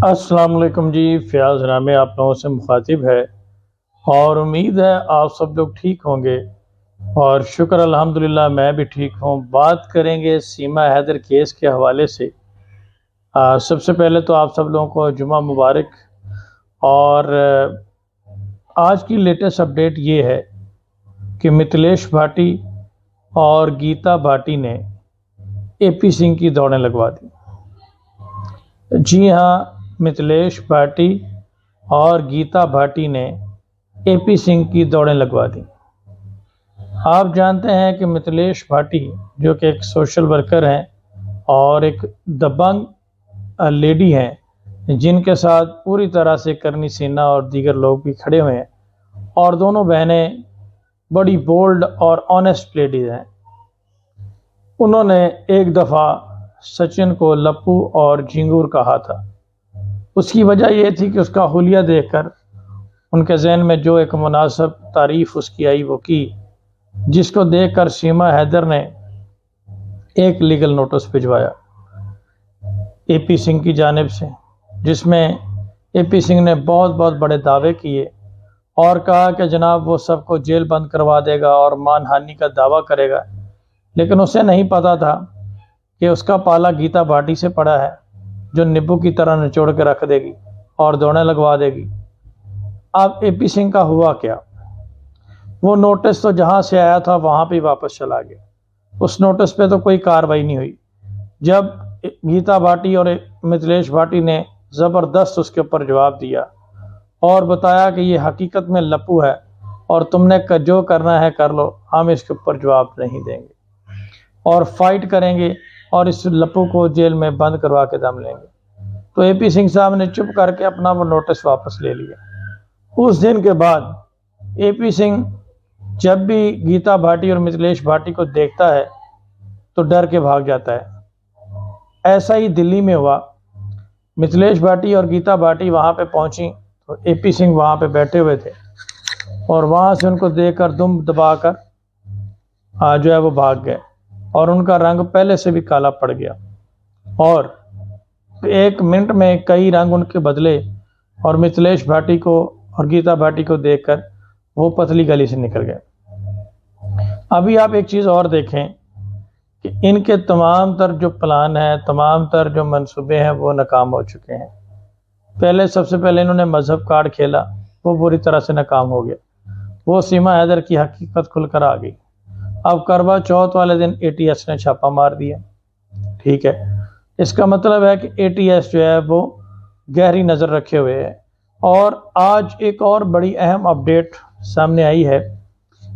السلام علیکم جی، فیاض نامی آپ لوگوں سے مخاطب ہے اور امید ہے آپ سب لوگ ٹھیک ہوں گے اور شکر الحمدللہ میں بھی ٹھیک ہوں۔ بات کریں گے سیما حیدر کیس کے حوالے سے۔ سب سے پہلے تو آپ سب لوگوں کو جمعہ مبارک۔ اور آج کی لیٹسٹ اپڈیٹ یہ ہے کہ متھلیش بھاٹی اور گیتا بھاٹی نے اے پی سنگھ کی دوڑیں لگوا دی۔ جی ہاں، متھلیش بھاٹی اور گیتا بھاٹی نے اے پی سنگھ کی دوڑیں لگوا دی۔ آپ جانتے ہیں کہ متھلیش بھاٹی جو کہ ایک سوشل ورکر ہیں اور ایک دبنگ لیڈی ہیں جن کے ساتھ پوری طرح سے کرنی سینا اور دیگر لوگ بھی کھڑے ہوئے ہیں، اور دونوں بہنیں بڑی بولڈ اور آنیسٹ لیڈیز ہیں۔ انہوں نے ایک دفعہ سچن کو لپو اور جھنگور کہا تھا۔ اس کی وجہ یہ تھی کہ اس کا حلیہ دیکھ کر ان کے ذہن میں جو ایک مناسب تعریف اس کی آئی وہ کی، جس کو دیکھ کر سیما حیدر نے ایک لیگل نوٹس بھجوایا اے پی سنگھ کی جانب سے، جس میں اے پی سنگھ نے بہت بڑے دعوے کیے اور کہا کہ جناب وہ سب کو جیل بند کروا دے گا اور مان ہانی کا دعویٰ کرے گا، لیکن اسے نہیں پتا تھا کہ اس کا پالا گیتا بھاٹی سے پڑا ہے جو نیبو کی طرح نچوڑ کے رکھ دے گی اور دوڑیں لگوا دے گی۔ اب اے پی سنگھ کا ہوا کیا؟ وہ نوٹس تو جہاں سے آیا تھا وہاں پہ واپس چلا گیا۔ اس نوٹس پہ تو کوئی کارروائی نہیں ہوئی۔ جب گیتا بھاٹی اور متھلیش بھاٹی نے زبردست اس کے اوپر جواب دیا اور بتایا کہ یہ حقیقت میں لپو ہے اور تم نے جو کرنا ہے کر لو، ہم اس کے اوپر جواب نہیں دیں گے اور فائٹ کریں گے اور اس لپو کو جیل میں بند کروا کے دم لیں گے، تو اے پی سنگھ صاحب نے چپ کر کے اپنا وہ نوٹس واپس لے لیا۔ اس دن کے بعد اے پی سنگھ جب بھی گیتا بھاٹی اور متھلیش بھاٹی کو دیکھتا ہے تو ڈر کے بھاگ جاتا ہے۔ ایسا ہی دلی میں ہوا۔ متھلیش بھاٹی اور گیتا بھاٹی وہاں پہ پہنچی تو اے پی سنگھ وہاں پہ بیٹھے ہوئے تھے اور وہاں سے ان کو دیکھ کر دم دبا کر جو ہے وہ بھاگ گئے اور ان کا رنگ پہلے سے بھی کالا پڑ گیا اور ایک منٹ میں کئی رنگ ان کے بدلے اور متھلیش بھاٹی کو اور گیتا بھاٹی کو دیکھ کر وہ پتلی گلی سے نکل گئے۔ ابھی آپ ایک چیز اور دیکھیں کہ ان کے تمام تر جو پلان ہیں، تمام تر جو منصوبے ہیں وہ ناکام ہو چکے ہیں۔ سب سے پہلے انہوں نے مذہب کارڈ کھیلا، وہ بری طرح سے ناکام ہو گیا۔ وہ سیما حیدر کی حقیقت کھل کر آ گئی۔ اب کروا چوتھ والے دن اے ٹی ایس نے چھاپا مار دیا۔ ٹھیک ہے، اس کا مطلب ہے کہ اے ٹی ایس جو ہے وہ گہری نظر رکھے ہوئے ہے۔ اور آج ایک اور بڑی اہم اپڈیٹ سامنے آئی ہے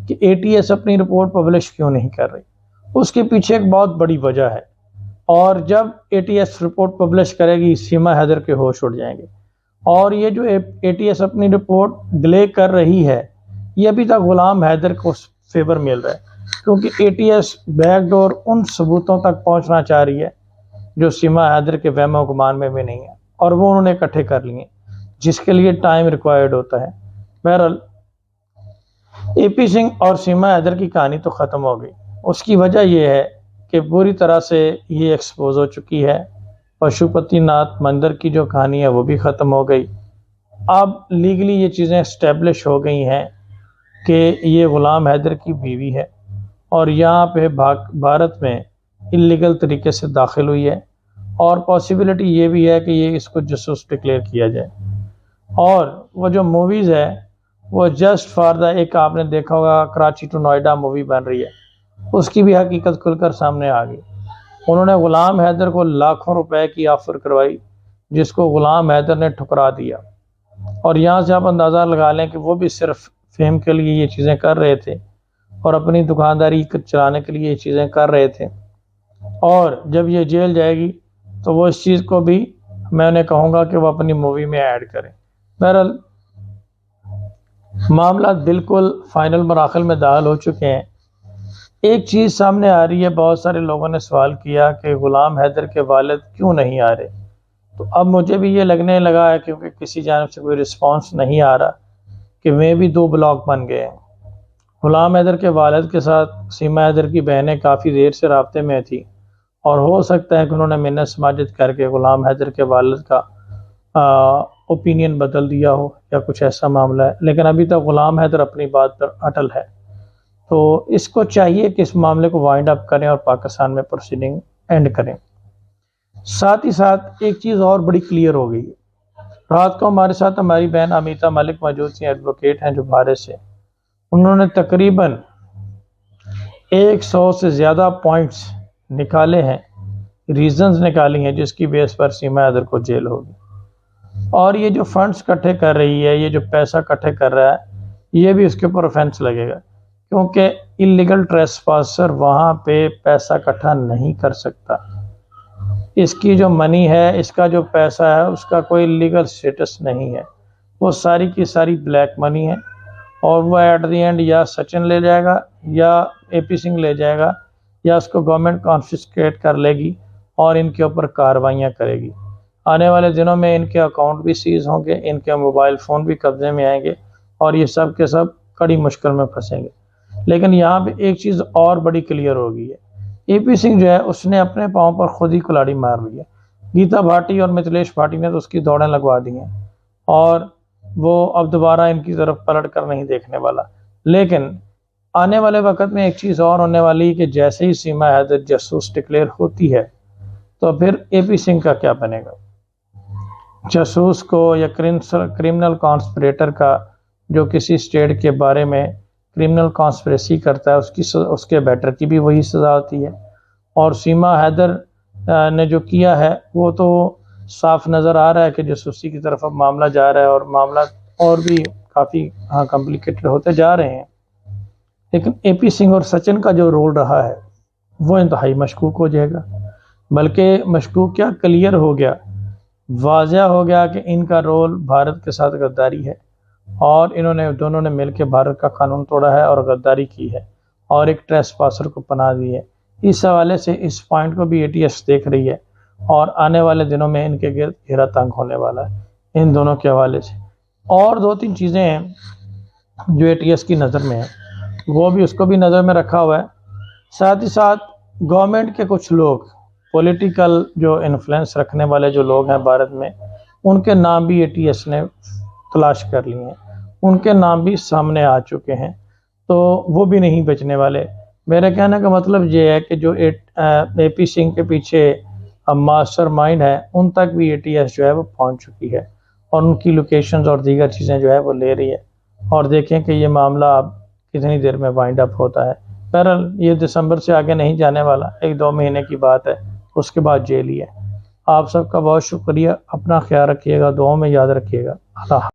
کہ اے ٹی ایس اپنی رپورٹ پبلش کیوں نہیں کر رہی۔ اس کے پیچھے ایک بہت بڑی وجہ ہے، اور جب اے ٹی ایس رپورٹ پبلش کرے گی سیما حیدر کے ہوش اڑ جائیں گے۔ اور یہ جو اے ٹی ایس اپنی رپورٹ ڈیلے کر رہی ہے، یہ ابھی تک غلام حیدر کو فیور مل رہا ہے، کیونکہ A T S back door ان ثبوتوں تک پہنچنا چاہ رہی ہے جو سیما حیدر کے وہم و گمان میں بھی نہیں ہے، اور وہ انہوں نے اکٹھے کر لیے، جس کے لیے ٹائم ریکوائرڈ ہوتا ہے۔ بہرحال اے پی سنگھ اور سیما حیدر کی کہانی تو ختم ہو گئی۔ اس کی وجہ یہ ہے کہ پوری طرح سے یہ ایکسپوز ہو چکی ہے۔ پشوپتی ناتھ مندر کی جو کہانی ہے وہ بھی ختم ہو گئی۔ اب لیگلی یہ چیزیں اسٹیبلش ہو گئی ہیں کہ یہ غلام حیدر کی بیوی ہے اور یہاں پہ بھارت میں انلیگل طریقے سے داخل ہوئی ہے، اور پاسبلٹی یہ بھی ہے کہ یہ اس کو جاسوس ڈکلیئر کیا جائے۔ اور وہ جو موویز ہے وہ جسٹ فار دا، ایک آپ نے دیکھا ہوگا کراچی ٹو نوئیڈا مووی بن رہی ہے، اس کی بھی حقیقت کھل کر سامنے آ گئی۔ انہوں نے غلام حیدر کو لاکھوں روپے کی آفر کروائی، جس کو غلام حیدر نے ٹھکرا دیا، اور یہاں سے آپ اندازہ لگا لیں کہ وہ بھی صرف فیم کے لیے یہ چیزیں کر رہے تھے اور اپنی دکانداری چلانے کے لیے یہ چیزیں کر رہے تھے۔ اور جب یہ جیل جائے گی تو وہ اس چیز کو بھی میں انہیں کہوں گا کہ وہ اپنی مووی میں ایڈ کریں۔ بہرحال معاملات بالکل فائنل مراحل میں داخل ہو چکے ہیں۔ ایک چیز سامنے آ رہی ہے، بہت سارے لوگوں نے سوال کیا کہ غلام حیدر کے والد کیوں نہیں آ رہے، تو اب مجھے بھی یہ لگنے لگا ہے کیونکہ کسی جانب سے کوئی رسپانس نہیں آ رہا کہ میں بھی 2 بلاک بن گئے ہیں۔ غلام حیدر کے والد کے ساتھ سیما حیدر کی بہنیں کافی دیر سے رابطے میں تھی اور ہو سکتا ہے کہ انہوں نے منت سماجت کر کے غلام حیدر کے والد کا اوپینین بدل دیا ہو یا کچھ ایسا معاملہ ہے، لیکن ابھی تک غلام حیدر اپنی بات پر اٹل ہے۔ تو اس کو چاہیے کہ اس معاملے کو وائنڈ اپ کریں اور پاکستان میں پروسیڈنگ اینڈ کریں۔ ساتھ ہی ساتھ ایک چیز اور بڑی کلیئر ہو گئی ہے، رات کو ہمارے ساتھ ہماری بہن امیتا ملک موجود تھیں، ایڈوکیٹ ہیں جو بھارت سے، انہوں نے تقریباً 100 سے زیادہ پوائنٹس نکالے ہیں، ریزنز نکالی ہیں جس کی بیس پر سیما حیدر کو جیل ہوگی۔ اور یہ جو فنڈز کٹھے کر رہی ہے، یہ جو پیسہ کٹھے کر رہا ہے، یہ بھی اس کے اوپر offense لگے گا، کیونکہ اللیگل ٹریسپاسر وہاں پہ پیسہ کٹھا نہیں کر سکتا۔ اس کی جو منی ہے، اس کا جو پیسہ ہے، اس کا کوئی لیگل سٹیٹس نہیں ہے، وہ ساری کی ساری بلیک منی ہے، اور وہ ایٹ دی اینڈ یا سچن لے جائے گا یا اے پی سنگھ لے جائے گا یا اس کو گورنمنٹ کانفسکیٹ کر لے گی اور ان کے اوپر کارروائیاں کرے گی۔ آنے والے دنوں میں ان کے اکاؤنٹ بھی سیز ہوں گے، ان کے موبائل فون بھی قبضے میں آئیں گے، اور یہ سب کے سب کڑی مشکل میں پھنسیں گے۔ لیکن یہاں پہ ایک چیز اور بڑی کلیئر ہو گئی ہے، اے پی سنگھ جو ہے اس نے اپنے پاؤں پر خود ہی کلاڑی مار لی ہے۔ گیتا بھاٹی اور متھلیش بھاٹی نے تو اس کی دوڑیں لگوا دی ہیں، اور وہ اب دوبارہ ان کی طرف پلٹ کر نہیں دیکھنے والا۔ لیکن آنے والے وقت میں ایک چیز اور ہونے والی ہے کہ جیسے ہی سیما حیدر جاسوس ڈکلیئر ہوتی ہے تو پھر اے پی سنگھ کا کیا بنے گا؟ جاسوس کو یا کرمنل کانسپریٹر کا جو کسی اسٹیٹ کے بارے میں کرمنل کانسپریسی کرتا ہے، اس کے بیٹر کی بھی وہی سزا ہوتی ہے۔ اور سیما حیدر نے جو کیا ہے وہ تو صاف نظر آ رہا ہے کہ جاسوسی کی طرف اب معاملہ جا رہا ہے، اور معاملہ اور بھی کافی کمپلیکیٹڈ ہوتے جا رہے ہیں۔ لیکن اے پی سنگھ اور سچن کا جو رول رہا ہے وہ انتہائی مشکوک ہو جائے گا، بلکہ مشکوک کیا، کلیئر ہو گیا، واضح ہو گیا کہ ان کا رول بھارت کے ساتھ غداری ہے، اور انہوں نے دونوں نے مل کے بھارت کا قانون توڑا ہے اور غداری کی ہے، اور ایک ٹریسپاسر کو پناہ دی ہے۔ اس حوالے سے اس پوائنٹ کو بھی اے ٹی ایس دیکھ رہی ہے، اور آنے والے دنوں میں ان کے گرد گھیرا تنگ ہونے والا ہے ان دونوں کے حوالے سے۔ اور 2-3 چیزیں ہیں جو اے ٹی ایس کی نظر میں ہیں، وہ بھی اس کو بھی نظر میں رکھا ہوا ہے۔ ساتھ ہی ساتھ گورنمنٹ کے کچھ لوگ، پولیٹیکل جو انفلوئنس رکھنے والے جو لوگ ہیں بھارت میں، ان کے نام بھی اے ٹی ایس نے تلاش کر لیے ہیں، ان کے نام بھی سامنے آ چکے ہیں، تو وہ بھی نہیں بچنے والے۔ میرے کہنے کا مطلب یہ ہے کہ جو اے پی سنگھ کے پیچھے ماسٹر مائنڈ ہے، ان تک بھی اے ٹی ایس جو ہے وہ پہنچ چکی ہے، اور ان کی لوکیشنز اور دیگر چیزیں جو ہے وہ لے رہی ہے، اور دیکھیں کہ یہ معاملہ اب کتنی دیر میں وائنڈ اپ ہوتا ہے۔ بہرحال یہ دسمبر سے آگے نہیں جانے والا، 1-2 مہینے کی بات ہے، اس کے بعد جیل ہی ہے۔ آپ سب کا بہت شکریہ، اپنا خیال رکھیے گا، دعاؤں میں یاد رکھیے گا۔ اللہ